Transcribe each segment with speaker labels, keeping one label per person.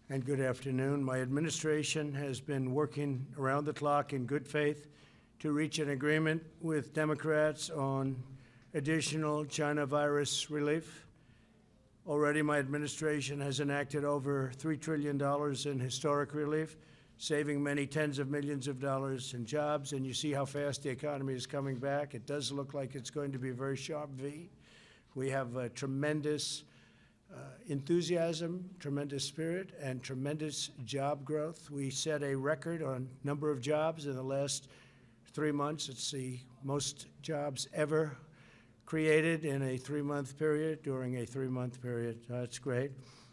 Speaker 1: and good afternoon. My administration has been working around the clock in good faith to reach an agreement with Democrats on additional China virus relief. Already, my administration has enacted over $3 trillion in historic relief, saving many tens of millions of dollars in jobs. And you see how fast the economy is coming back. It does look like it's going to be a very sharp V. We have tremendous enthusiasm, tremendous spirit, and tremendous job growth. We set a record on number of jobs in the last 3 months. It's the most jobs ever created in a 3-month period during a 3-month period. That's great.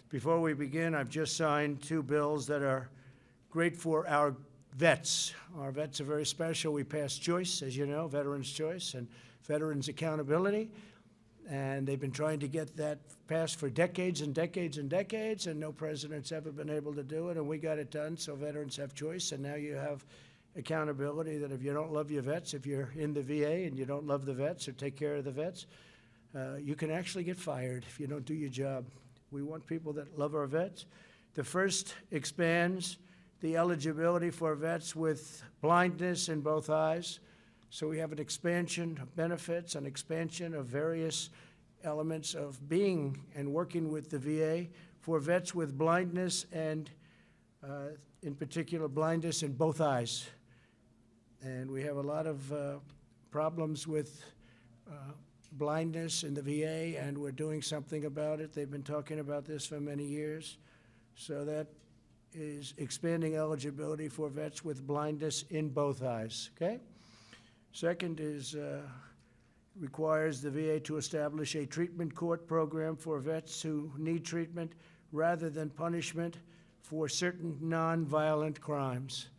Speaker 1: Before we begin, I've just signed 2 bills that are great for our vets. Our vets are very special. We passed Choice, as you know, Veterans Choice, and Veterans Accountability. And they've been trying to get that passed for decades and decades and decades, and no president's ever been able to do it, and we got it done, so veterans have choice, and now you have accountability that if you don't love your vets, if you're in the VA and you don't love the vets or take care of the vets, you can actually get fired if you don't do your job. We want people that love our vets. The first expands the eligibility for vets with blindness in both eyes. So we have an expansion of benefits, an expansion of various elements of being and working with the VA for vets with blindness and, in particular, blindness in both eyes. And we have a lot of problems with blindness in the VA, and we're doing something about it. They've been talking about this for many years. So that is expanding eligibility for vets with blindness in both eyes, okay? Second is requires the VA to establish a treatment court program for vets who need treatment rather than punishment for certain nonviolent crimes.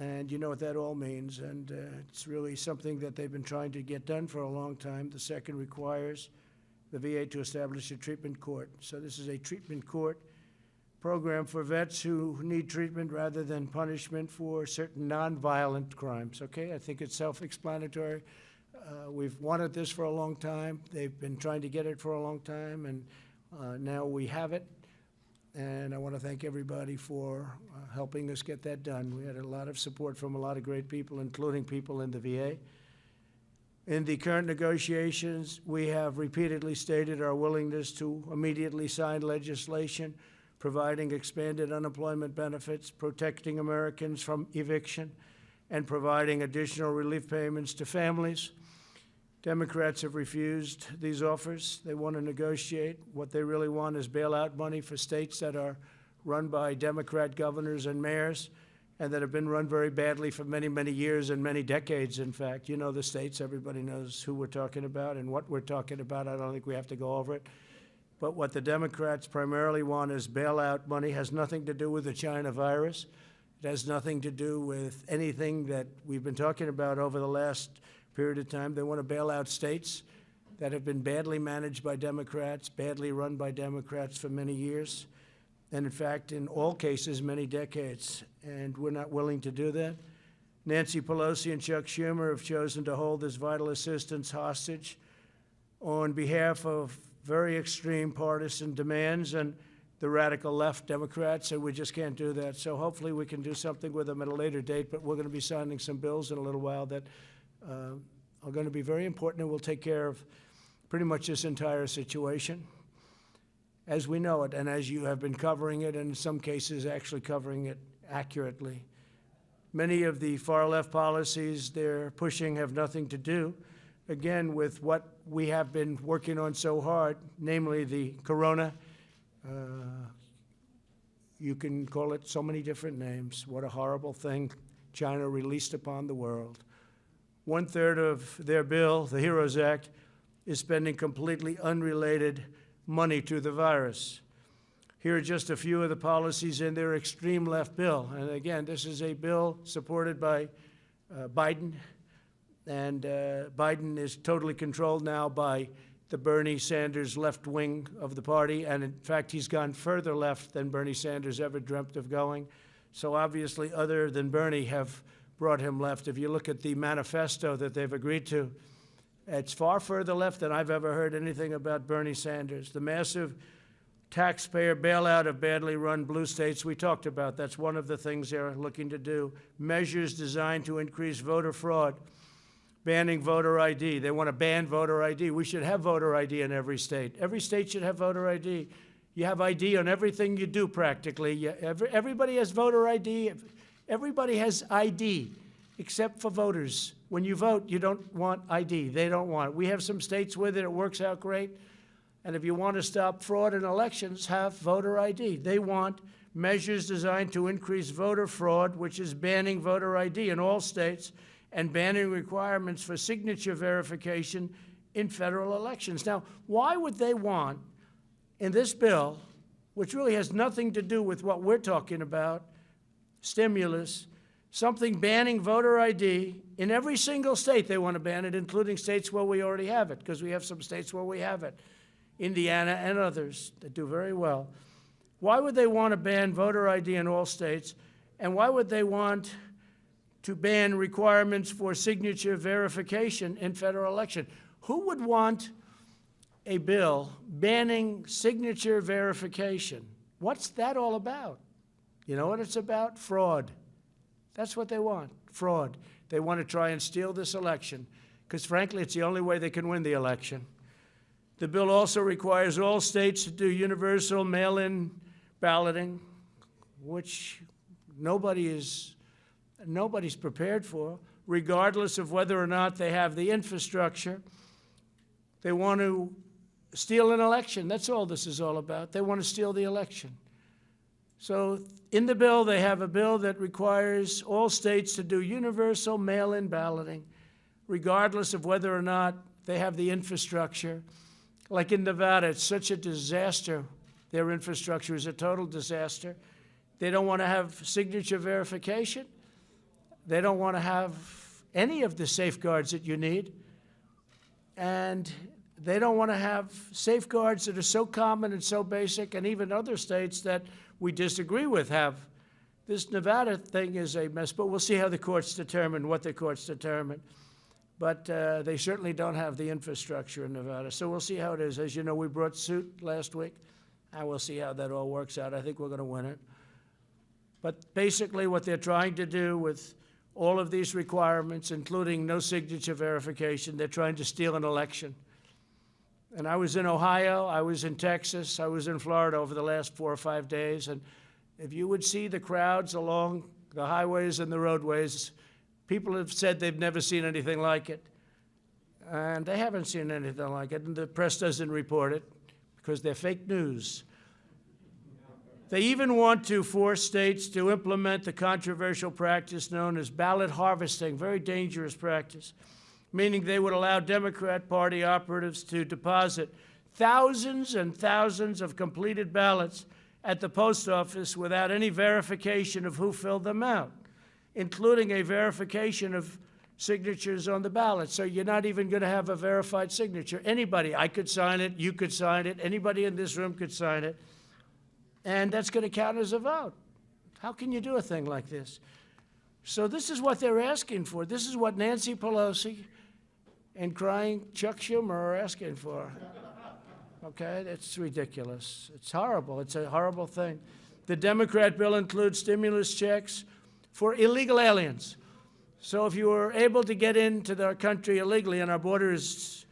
Speaker 1: And you know what that all means, and it's really something that they've been trying to get done for a long time. The second requires the VA to establish a treatment court. So this is a treatment court program for vets who need treatment rather than punishment for certain nonviolent crimes, okay? I think it's self-explanatory. We've wanted this for a long time. They've been trying to get it for a long time, and now we have it. And I want to thank everybody for helping us get that done. We had a lot of support from a lot of great people, including people in the VA. In the current negotiations, we have repeatedly stated our willingness to immediately sign legislation providing expanded unemployment benefits, protecting Americans from eviction, and providing additional relief payments to families. Democrats have refused these offers. They want to negotiate. What they really want is bailout money for states that are run by Democrat governors and mayors and that have been run very badly for many, many years and many decades, in fact. You know the states. Everybody knows who we're talking about and what we're talking about. I don't think we have to go over it. But what the Democrats primarily want is bailout money. It has nothing to do with the China virus. It has nothing to do with anything that we've been talking about over the last period of time. They want to bail out states that have been badly managed by Democrats, badly run by Democrats for many years, and in fact, in all cases, many decades. And we're not willing to do that. Nancy Pelosi and Chuck Schumer have chosen to hold this vital assistance hostage on behalf of very extreme partisan demands, and the radical left Democrats said we just can't do that. So hopefully we can do something with them at a later date, but we're going to be signing some bills in a little while that are going to be very important and will take care of pretty much this entire situation as we know it and as you have been covering it, and in some cases actually covering it accurately. Many of the far-left policies they're pushing have nothing to do, again, with what we have been working on so hard, namely the corona. You can call it so many different names. What a horrible thing China released upon the world. 1/3 of their bill, the HEROES Act, is spending completely unrelated money to the virus. Here are just a few of the policies in their extreme left bill. And again, this is a bill supported by Biden. And Biden is totally controlled now by the Bernie Sanders left wing of the party. And in fact, he's gone further left than Bernie Sanders ever dreamt of going. So obviously, other than Bernie have brought him left. If you look at the manifesto that they've agreed to, it's far further left than I've ever heard anything about Bernie Sanders. The massive taxpayer bailout of badly run blue states. We talked about that's one of the things they're looking to do. Measures designed to increase voter fraud, banning voter ID. They want to ban voter ID. We should have voter ID in every state. Every state should have voter ID. You have ID on everything you do practically. Everybody has voter ID. Everybody has ID except for voters. When you vote, you don't want ID. They don't want it. We have some states with it. It works out great. And if you want to stop fraud in elections, have voter ID. They want measures designed to increase voter fraud, which is banning voter ID in all states and banning requirements for signature verification in federal elections. Now, why would they want, in this bill, which really has nothing to do with what we're talking about, stimulus, something banning voter ID in every single state? They want to ban it, including states where we already have it, because we have some states where we have it. Indiana and others that do very well. Why would they want to ban voter ID in all states? And why would they want to ban requirements for signature verification in federal election? Who would want a bill banning signature verification? What's that all about? You know what it's about? Fraud. That's what they want, fraud. They want to try and steal this election because, frankly, it's the only way they can win the election. The bill also requires all states to do universal mail-in balloting, which nobody's prepared for, regardless of whether or not they have the infrastructure. They want to steal an election. That's all this is all about. They want to steal the election. So in the bill, they have a bill that requires all states to do universal mail-in balloting, regardless of whether or not they have the infrastructure. Like in Nevada, it's such a disaster. Their infrastructure is a total disaster. They don't want to have signature verification. They don't want to have any of the safeguards that you need. And they don't want to have safeguards that are so common and so basic, and even other states that we disagree with have. This Nevada thing is a mess, but we'll see how the courts determine what the courts determine. But they certainly don't have the infrastructure in Nevada. So we'll see how it is. As you know, we brought suit last week, and we'll see how that all works out. I think we're going to win it. But basically what they're trying to do with all of these requirements, including no signature verification, they're trying to steal an election. And I was in Ohio, I was in Texas, I was in Florida over the last 4 or 5 days, and if you would see the crowds along the highways and the roadways, people have said they've never seen anything like it. And they haven't seen anything like it, and the press doesn't report it because they're fake news. They even want to force states to implement the controversial practice known as ballot harvesting, very dangerous practice, meaning they would allow Democrat Party operatives to deposit thousands and thousands of completed ballots at the post office without any verification of who filled them out, including a verification of signatures on the ballot. So you're not even going to have a verified signature. Anybody, I could sign it, you could sign it, anybody in this room could sign it, and that's going to count as a vote. How can you do a thing like this? So this is what they're asking for. This is what Nancy Pelosi and crying Chuck Schumer are asking for. Okay, it's ridiculous. It's horrible. It's a horrible thing. The Democrat bill includes stimulus checks for illegal aliens. So if you were able to get into our country illegally, and our border is,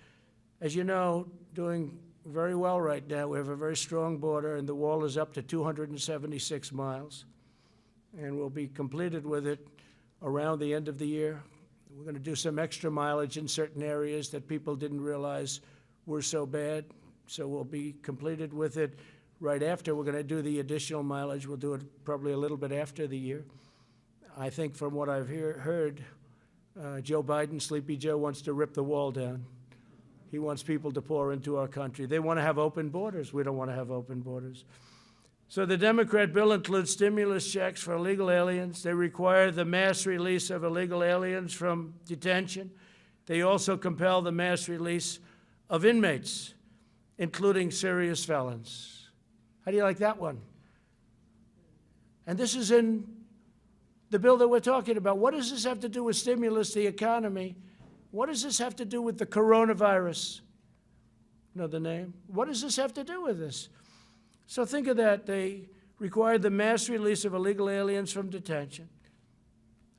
Speaker 1: as you know, doing very well right now. We have a very strong border, and the wall is up to 276 miles. And we'll be completed with it around the end of the year. We're going to do some extra mileage in certain areas that people didn't realize were so bad. So we'll be completed with it right after. We're going to do the additional mileage. We'll do it probably a little bit after the year. I think from what I've heard, Joe Biden, Sleepy Joe, wants to rip the wall down. He wants people to pour into our country. They want to have open borders. We don't want to have open borders. So the Democrat bill includes stimulus checks for illegal aliens. They require the mass release of illegal aliens from detention. They also compel the mass release of inmates, including serious felons. How do you like that one? And this is in the bill that we're talking about. What does this have to do with stimulus, the economy? What does this have to do with the coronavirus? Know the name? What does this have to do with this? So think of that. They required the mass release of illegal aliens from detention.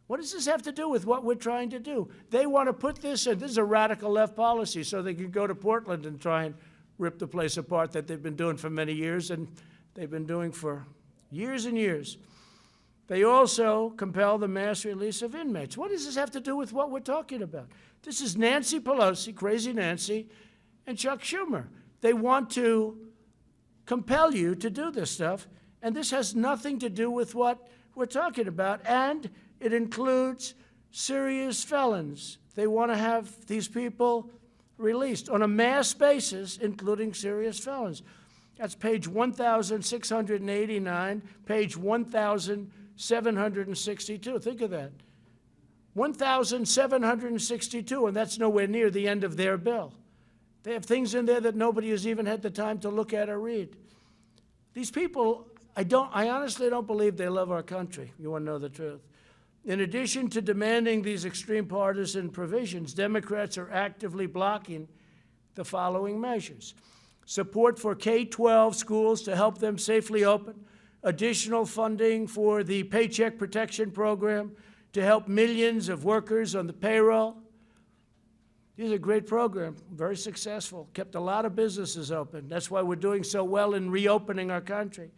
Speaker 1: What does this have to do with what we're trying to do? They want to put this in. This is a radical left policy, so they can go to Portland and try and rip the place apart that they've been doing for many years, and they've been doing for years and years. They also compel the mass release of inmates. What does this have to do with what we're talking about? This is Nancy Pelosi, crazy Nancy, and Chuck Schumer. They want to compel you to do this stuff, and this has nothing to do with what we're talking about, and it includes serious felons. They want to have these people released on a mass basis, including serious felons. That's page 1,689, page 1,762. Think of that. 1,762, and that's nowhere near the end of their bill. They have things in there that nobody has even had the time to look at or read. These people, I honestly don't believe they love our country. You want to know the truth. In addition to demanding these extreme partisan provisions, Democrats are actively blocking the following measures: support for K-12 schools to help them safely open, additional funding for the Paycheck Protection Program to help millions of workers on the payroll. These are a great program, very successful, kept a lot of businesses open. That's why we're doing so well in reopening our country.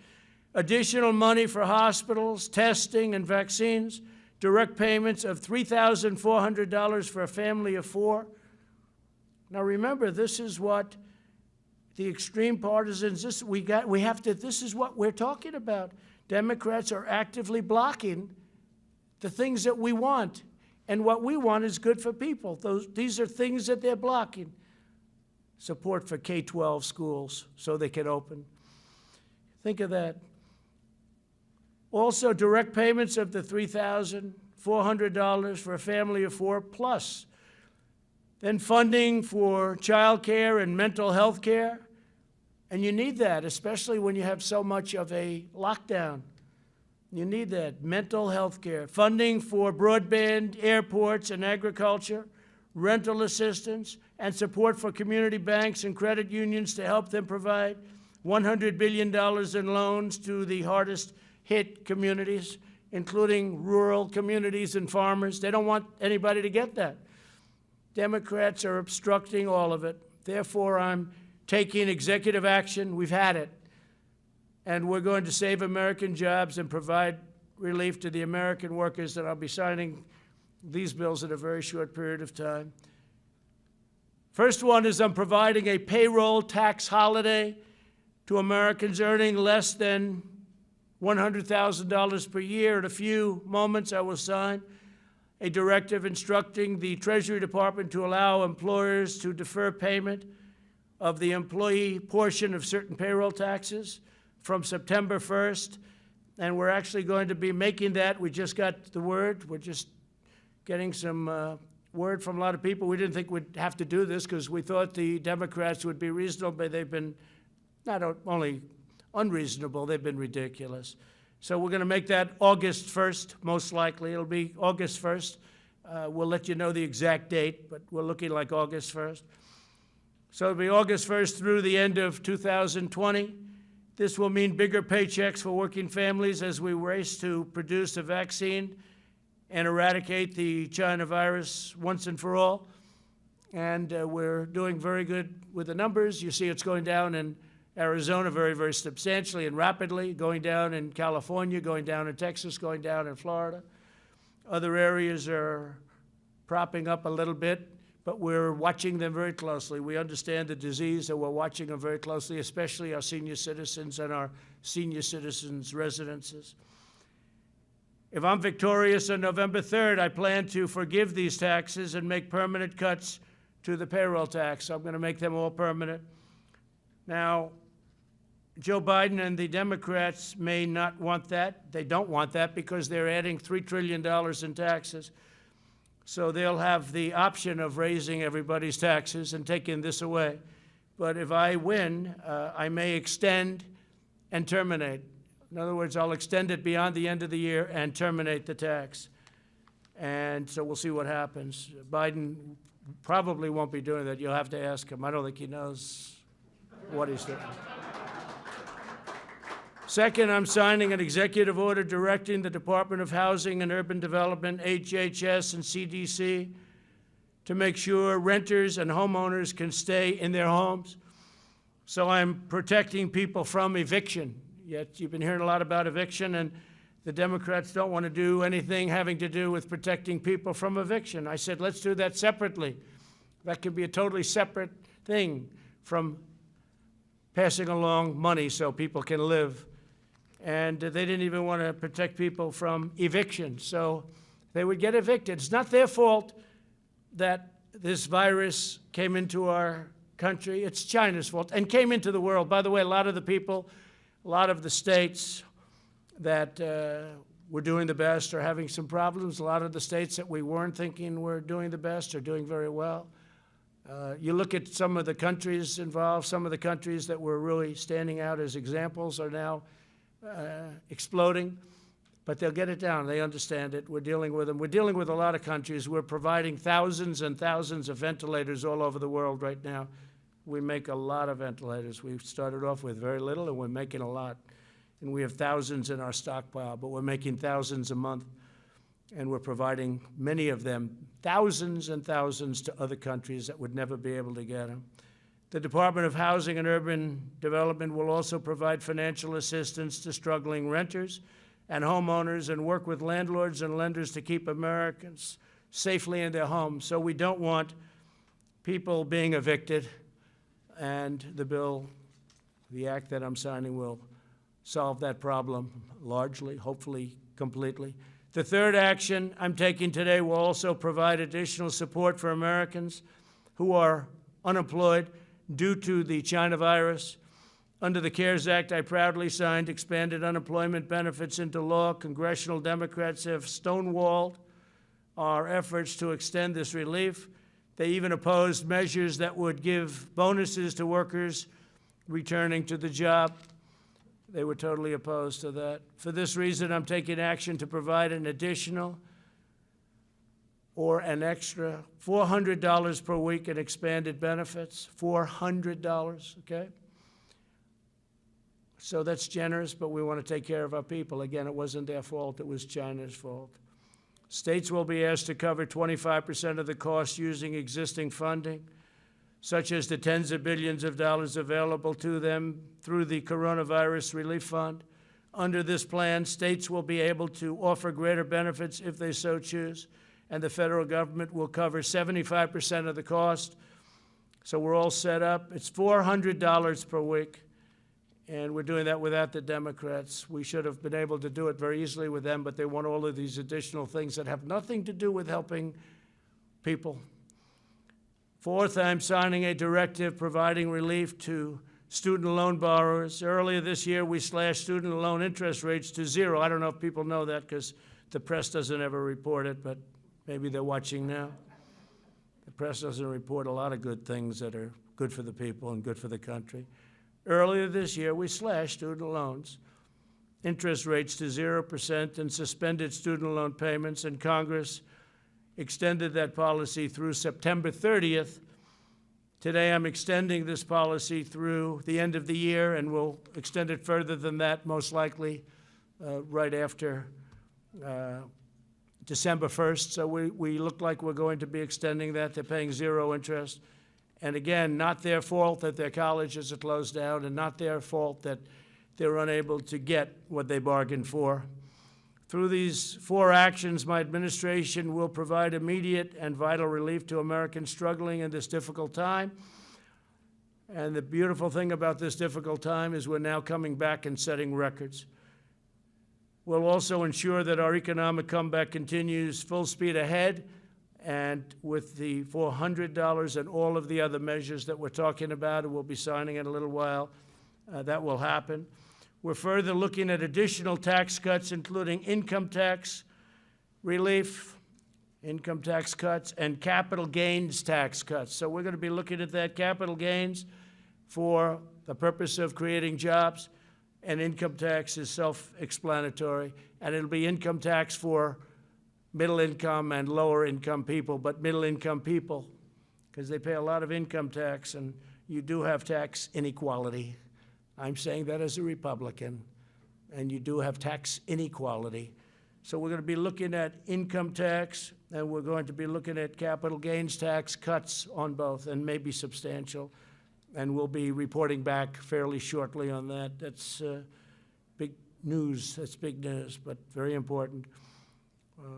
Speaker 1: Additional money for hospitals, testing, and vaccines. Direct payments of $3,400 for a family of 4. Now remember, this is what the extreme partisans, this is what we're talking about. Democrats are actively blocking the things that we want, and what we want is good for people. These are things that they're blocking. Support for K-12 schools so they can open. Think of that. Also, direct payments of the $3,400 for a family of 4 plus. Then funding for child care and mental health care. And you need that, especially when you have so much of a lockdown. You need that, mental health care. Funding for broadband, airports, and agriculture. Rental assistance, and support for community banks and credit unions to help them provide $100 billion in loans to the hardest hit communities, including rural communities and farmers. They don't want anybody to get that. Democrats are obstructing all of it. Therefore, I'm taking executive action. We've had it. And we're going to save American jobs and provide relief to the American workers, and I'll be signing these bills in a very short period of time. First one is I'm providing a payroll tax holiday to Americans earning less than $100,000 per year. In a few moments, I will sign a directive instructing the Treasury Department to allow employers to defer payment of the employee portion of certain payroll taxes from September 1st. And we're actually going to be making that. We just got the word. We're just getting some word from a lot of people. We didn't think we'd have to do this because we thought the Democrats would be reasonable, but they've been not only unreasonable, they've been ridiculous. So we're going to make that August 1st, most likely. It'll be August 1st. We'll let you know the exact date, but we're looking like August 1st. So it'll be August 1st through the end of 2020. This will mean bigger paychecks for working families as we race to produce a vaccine and eradicate the China virus once and for all. And we're doing very good with the numbers. You see it's going down in Arizona very, very substantially and rapidly, going down in California, going down in Texas, going down in Florida. Other areas are propping up a little bit, but we're watching them very closely. We understand the disease, and we're watching them very closely, especially our senior citizens and our senior citizens' residences. If I'm victorious on November 3rd, I plan to forgive these taxes and make permanent cuts to the payroll tax. I'm going to make them all permanent. Now, Joe Biden and the Democrats may not want that. They don't want that because they're adding $3 trillion in taxes. So they'll have the option of raising everybody's taxes and taking this away. But if I win, I may extend and terminate. In other words, I'll extend it beyond the end of the year and terminate the tax. And so we'll see what happens. Biden probably won't be doing that. You'll have to ask him. I don't think he knows what he's doing. Second, I'm signing an executive order directing the Department of Housing and Urban Development, HHS, and CDC to make sure renters and homeowners can stay in their homes. So I'm protecting people from eviction. Yet you've been hearing a lot about eviction, and the Democrats don't want to do anything having to do with protecting people from eviction. I said, let's do that separately. That could be a totally separate thing from passing along money so people can live. And they didn't even want to protect people from eviction, so they would get evicted. It's not their fault that this virus came into our country. It's China's fault, and came into the world. By the way, a lot of the people, a lot of the states that were doing the best are having some problems. A lot of the states that we weren't thinking were doing the best are doing very well. You look at some of the countries involved, some of the countries that were really standing out as examples are now exploding, but they'll get it down. They understand it. We're dealing with them. We're dealing with a lot of countries. We're providing thousands and thousands of ventilators all over the world right now. We make a lot of ventilators. We started off with very little, and we're making a lot. And we have thousands in our stockpile, but we're making thousands a month, and we're providing many of them, thousands and thousands, to other countries that would never be able to get them. The Department of Housing and Urban Development will also provide financial assistance to struggling renters and homeowners and work with landlords and lenders to keep Americans safely in their homes. So we don't want people being evicted, and the bill, the act that I'm signing, will solve that problem largely, hopefully completely. The third action I'm taking today will also provide additional support for Americans who are unemployed due to the China virus. Under the CARES Act, I proudly signed expanded unemployment benefits into law. Congressional Democrats have stonewalled our efforts to extend this relief. They even opposed measures that would give bonuses to workers returning to the job. They were totally opposed to that. For this reason, I'm taking action to provide an additional or an extra $400 per week in expanded benefits. $400, okay? So that's generous, but we want to take care of our people. Again, it wasn't their fault, it was China's fault. States will be asked to cover 25% of the cost using existing funding, such as the tens of billions of dollars available to them through the Coronavirus Relief Fund. Under this plan, states will be able to offer greater benefits if they so choose, and the federal government will cover 75% of the cost. So we're all set up. It's $400 per week, and we're doing that without the Democrats. We should have been able to do it very easily with them, but they want all of these additional things that have nothing to do with helping people. Fourth, I'm signing a directive providing relief to student loan borrowers. Earlier this year, we slashed student loan interest rates to zero. I don't know if people know that because the press doesn't ever report it, but maybe they're watching now. The press doesn't report a lot of good things that are good for the people and good for the country. Earlier this year, we slashed student loans, interest rates to 0%, and suspended student loan payments, and Congress extended that policy through September 30th. Today, I'm extending this policy through the end of the year, and we'll extend it further than that, most likely right after December 1st. So we look like we're going to be extending that. They're paying zero interest. And again, not their fault that their colleges are closed down, and not their fault that they're unable to get what they bargained for. Through these four actions, my administration will provide immediate and vital relief to Americans struggling in this difficult time. And the beautiful thing about this difficult time is we're now coming back and setting records. We'll also ensure that our economic comeback continues full speed ahead, and with the $400 and all of the other measures that we're talking about, and we'll be signing in a little while, that will happen. We're further looking at additional tax cuts, including income tax relief, income tax cuts, and capital gains tax cuts. So we're going to be looking at that, capital gains for the purpose of creating jobs, and income tax is self-explanatory, and it'll be income tax for middle income and lower income people, but middle income people, because they pay a lot of income tax, and you do have tax inequality. I'm saying that as a Republican. and you do have tax inequality. So we're going to be looking at income tax, and we're going to be looking at capital gains tax cuts on both, and maybe substantial. And we'll be reporting back fairly shortly on that. That's big news. That's big news, but very important.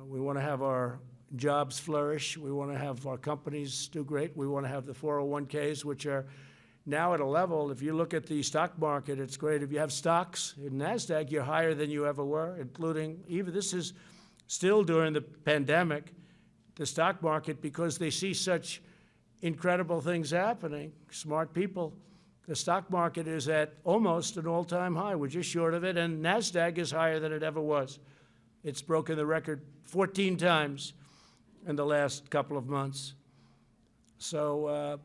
Speaker 1: We want to have our jobs flourish. We want to have our companies do great. We want to have the 401ks, which are now at a level, if you look at the stock market, it's great. If you have stocks in NASDAQ, you're higher than you ever were, including even this is still during the pandemic, the stock market, because they see such incredible things happening, smart people. The stock market is at almost an all-time high. We're just short of it, and NASDAQ is higher than it ever was. It's broken the record 14 times in the last couple of months. So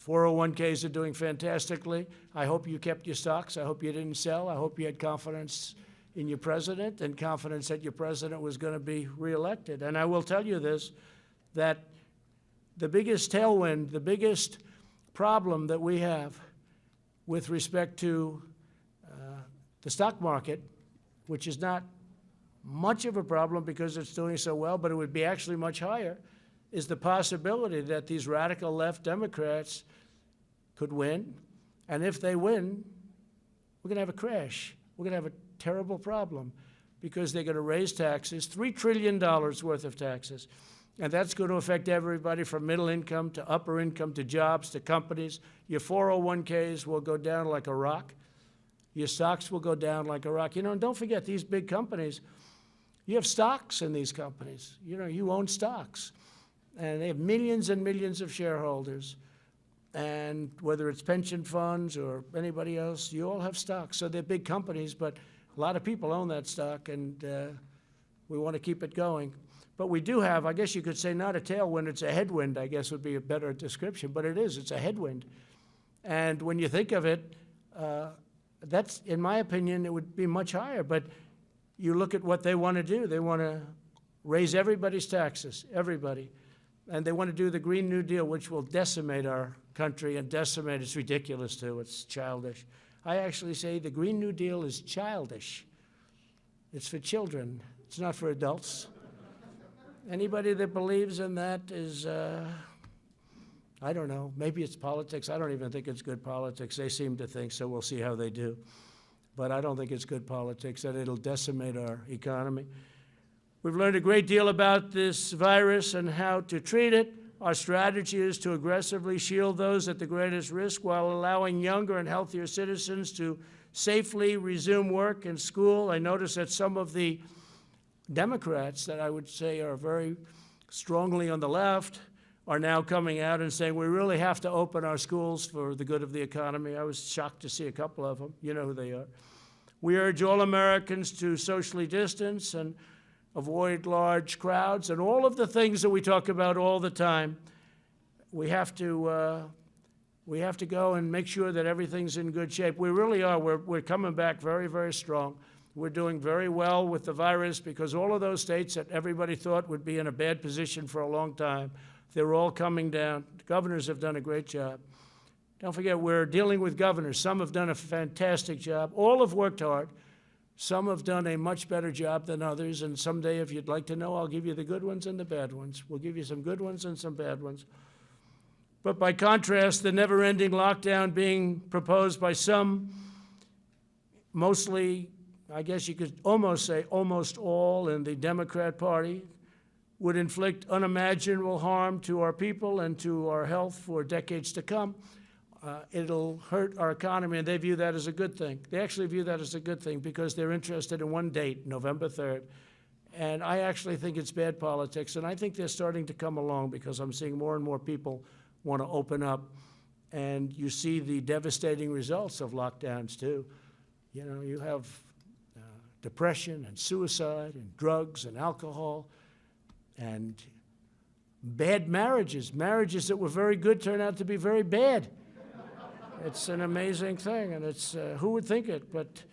Speaker 1: 401ks are doing fantastically. I hope you kept your stocks. I hope you didn't sell. I hope you had confidence in your president and confidence that your president was going to be reelected. And I will tell you this, that the biggest tailwind, the biggest problem that we have with respect to the stock market, which is not much of a problem because it's doing so well, but it would be actually much higher, is the possibility that these radical left Democrats could win. And if they win, we're going to have a crash. We're going to have a terrible problem because they're going to raise taxes, $3 trillion worth of taxes. And that's going to affect everybody from middle income to upper income to jobs to companies. Your 401ks will go down like a rock. Your stocks will go down like a rock. You know, and don't forget, these big companies, you have stocks in these companies. You know, you own stocks. And they have millions and millions of shareholders. And whether it's pension funds or anybody else, you all have stocks. So they're big companies, but a lot of people own that stock, and we want to keep it going. But we do have, I guess you could say, not a tailwind, it's a headwind, I guess would be a better description, but it is, it's a headwind. And when you think of it, that's, in my opinion, it would be much higher. But you look at what they want to do. They want to raise everybody's taxes, everybody. And they want to do the Green New Deal, which will decimate our country and decimate, it's ridiculous too, it's childish. I actually say the Green New Deal is childish. It's for children, it's not for adults. Anybody that believes in that is, I don't know, maybe it's politics. I don't even think it's good politics. They seem to think, so we'll see how they do. But I don't think it's good politics, that it'll decimate our economy. We've learned a great deal about this virus and how to treat it. Our strategy is to aggressively shield those at the greatest risk while allowing younger and healthier citizens to safely resume work and school. I notice that some of the Democrats that I would say are very strongly on the left are now coming out and saying we really have to open our schools for the good of the economy. I was shocked to see a couple of them. You know who they are. We urge all Americans to socially distance and avoid large crowds and all of the things that we talk about all the time. We have to go and make sure that everything's in good shape. We really are. We're coming back very, very strong. We're doing very well with the virus because all of those states that everybody thought would be in a bad position for a long time, they're all coming down. The governors have done a great job. Don't forget, we're dealing with governors. Some have done a fantastic job. All have worked hard. Some have done a much better job than others, and someday, if you'd like to know, I'll give you the good ones and the bad ones. We'll give you some good ones and some bad ones. But by contrast, the never-ending lockdown being proposed by some, mostly, I guess you could almost say almost all in the Democrat Party, would inflict unimaginable harm to our people and to our health for decades to come. It'll hurt our economy, and they view that as a good thing. They actually view that as a good thing because they're interested in one date, November 3rd. And I actually think it's bad politics, and I think they're starting to come along because I'm seeing more and more people want to open up, and you see the devastating results of lockdowns, too. You know, you have depression and suicide and drugs and alcohol and bad marriages. Marriages that were very good turn out to be very bad. It's an amazing thing, and it's, who would think it? But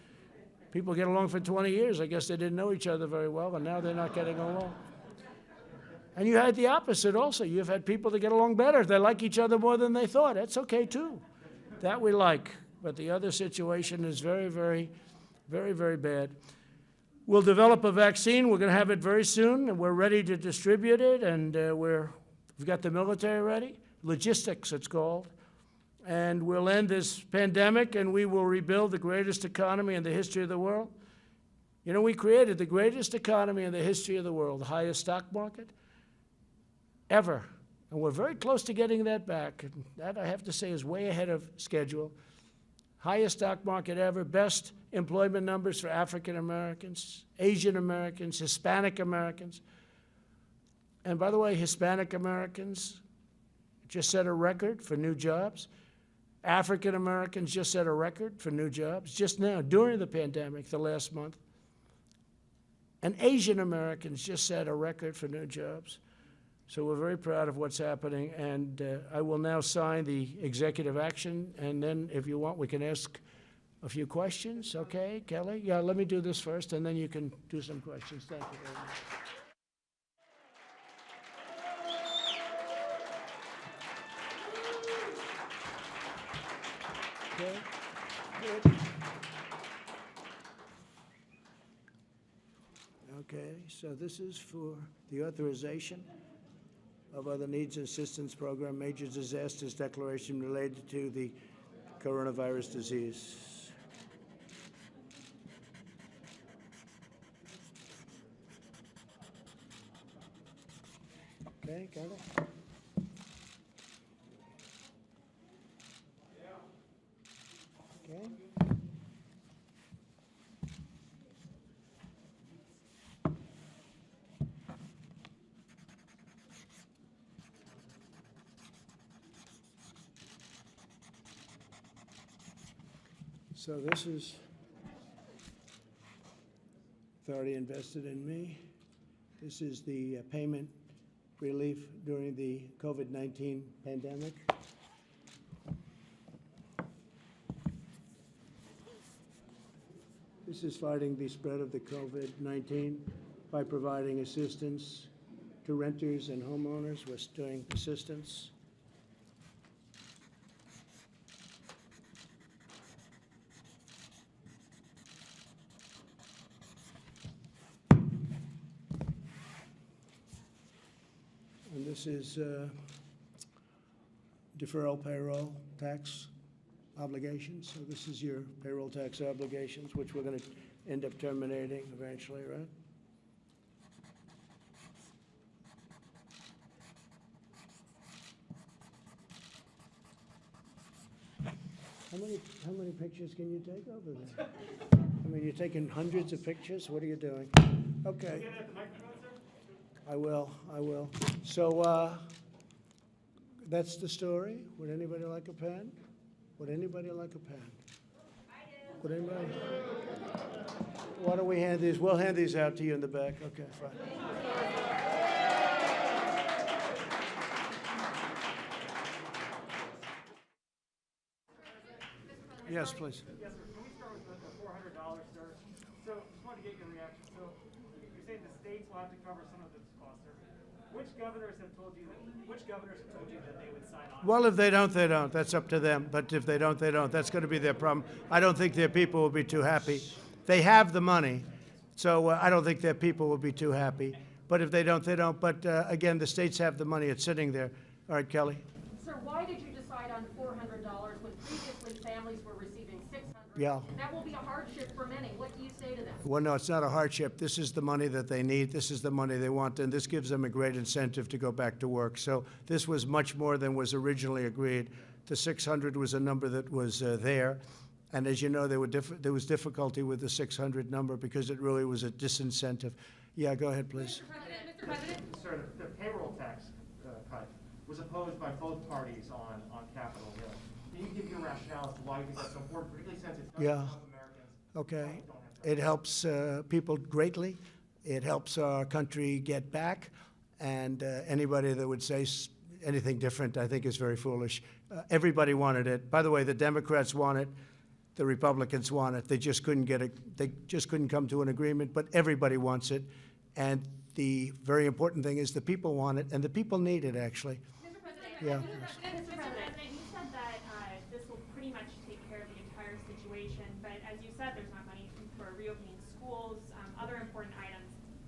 Speaker 1: people get along for 20 years. I guess they didn't know each other very well, and now they're not getting along. And you had the opposite also. You've had people that get along better. They like each other more than they thought. That's okay, too. That we like. But the other situation is very, very Very, very bad. We'll develop a vaccine. We're going to have it very soon, and we're ready to distribute it, and we've got the military ready. Logistics, it's called. And we'll end this pandemic, and we will rebuild the greatest economy in the history of the world. You know, we created the greatest economy in the history of the world, the highest stock market ever. And we're very close to getting that back. And that, I have to say, is way ahead of schedule. Highest stock market ever, best employment numbers for African Americans, Asian Americans, Hispanic Americans. And by the way, Hispanic Americans just set a record for new jobs. African Americans just set a record for new jobs just now, during the pandemic, the last month. And Asian Americans just set a record for new jobs. So we're very proud of what's happening, and I will now sign the executive action, and then if you want, we can ask a few questions. Okay, Kelly? Yeah, let me do this first, and then you can do some questions. Thank you very much. Okay, good. Okay, so this is for the authorization of other needs and assistance program, major disasters declaration related to the coronavirus disease. Okay, got it? Okay. So this is authority invested in me. This is the payment relief during the COVID-19 pandemic. This is fighting the spread of the COVID-19 by providing assistance to renters and homeowners. We're doing assistance. And this is deferral payroll tax obligations. So this is your payroll tax obligations, which we're going to end up terminating eventually, right? How many pictures can you take over there? I mean, you're taking hundreds of pictures. What are you doing? Okay. I will. So that's the story. Would anybody like a pen? Would anybody like a pen? I do. Would anybody? Why don't we hand these? We'll hand these out to you in the back. Okay, fine. Yes, please.
Speaker 2: Yes, sir. Can we start with the $400, sir? So, just wanted to get your reaction. So, you're saying the states will have to cover some of this cost, sir. Which governors have told you that they would sign on?
Speaker 1: Well, if they don't, they don't. That's up to them. But if they don't, they don't. That's going to be their problem. I don't think their people will be too happy. They have the money, so I don't think their people will be too happy. But if they don't, they don't. But again, the states have the money. It's sitting there. All right, Kelly.
Speaker 3: Sir, why did you decide on $400 when previously families were receiving $600?
Speaker 1: Yeah.
Speaker 3: That will be a hardship for many. What do you say to them?
Speaker 1: Well, no, it's not a hardship. This is the money that they need. This is the money they want, and this gives them a great incentive to go back to work. So this was much more than was originally agreed. The 600 was a number that was there, and as you know, there was difficulty with the 600 number because it really was a disincentive. Yeah, go ahead, please.
Speaker 3: Mr. President?
Speaker 2: Sir, the payroll tax cut was opposed by both parties on Capitol Hill. Can you give your rationale as to why you think that's so important, particularly since it's not enough Americans?
Speaker 1: Okay. It helps people greatly. It helps our country get back. And anybody that would say anything different, I think, is very foolish. Everybody wanted it. By the way, the Democrats want it. The Republicans want it. They just couldn't get it. They just couldn't come to an agreement. But everybody wants it. And the very important thing is the people want it, and the people need it, actually.
Speaker 4: Mr. President,
Speaker 1: Yeah.
Speaker 4: Mr. President, you said that this will pretty much take care of the entire situation, but as you said, there's not money for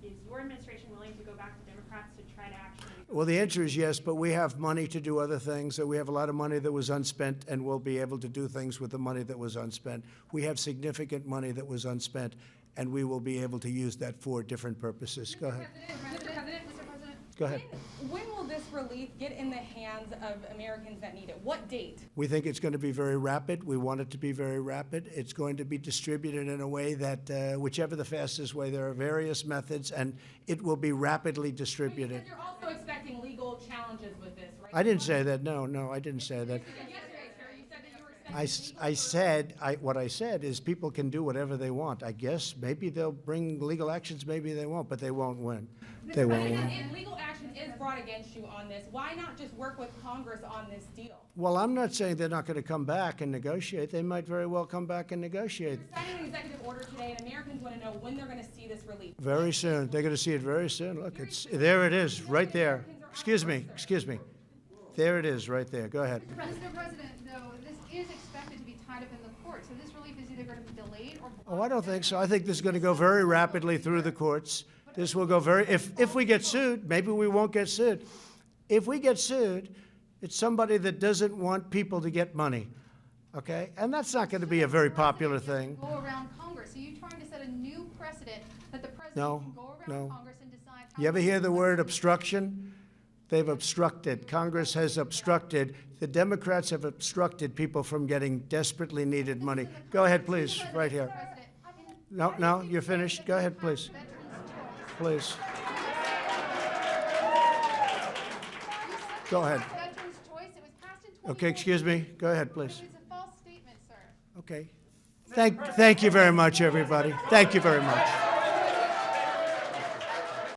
Speaker 4: is your administration willing to go back to Democrats to try to actually?
Speaker 1: Well, the answer is yes, but we have money to do other things. We have a lot of money that was unspent, and we'll be able to do things with the money that was unspent. We have significant money that was unspent, and we will be able to use that for different purposes. Go ahead.
Speaker 5: Mr. President,
Speaker 1: Go ahead.
Speaker 5: when will this relief get in the hands of Americans that need it? What date?
Speaker 1: We think it's going to be very rapid. We want it to be very rapid. It's going to be distributed in a way that, whichever the fastest way, there are various methods, and it will be rapidly distributed.
Speaker 5: Because you're also expecting legal challenges with this, right?
Speaker 1: I didn't say that. No, I didn't say that.
Speaker 5: Yesterday, sir, you said that you were expecting
Speaker 1: What I said is people can do whatever they want. I guess maybe they'll bring legal actions, maybe they won't, but they won't win. They won't win.
Speaker 5: If legal action is brought against you on this, why not just work with Congress on this deal?
Speaker 1: Well, I'm not saying they're not going to come back and negotiate. They might very well come back and negotiate.
Speaker 5: You're signing an executive order today, and Americans want to know when they're going to see this relief.
Speaker 1: Very soon. They're going to see it very soon. Look, there it is, right there. Excuse me. There it is, right there. Go ahead.
Speaker 6: Mr. President, though, this is expected to be tied up in the court, so this relief is either going to be delayed or.
Speaker 1: Oh, I don't think so. I think this is going to go very rapidly through the courts. This will go if we get sued, maybe we won't get sued. If we get sued, it's somebody that doesn't want people to get money, okay? And that's not going to be a very popular thing.
Speaker 6: Go around Congress. Are you trying to set a new precedent that the president
Speaker 1: No,
Speaker 6: can go
Speaker 1: no.
Speaker 6: around Congress and decide how?
Speaker 1: You ever hear the word obstruction? They've obstructed. Congress has obstructed. The Democrats have obstructed people from getting desperately needed money. Go ahead, please, right here.
Speaker 6: President,
Speaker 1: No, you're finished. Go ahead, please. Please. Go ahead.
Speaker 6: Veterans' choice, it was passed in 2014.
Speaker 1: Okay, excuse me. Go ahead, please.
Speaker 6: It's a false statement, sir.
Speaker 1: Okay. Thank you very much, everybody. Thank you very much.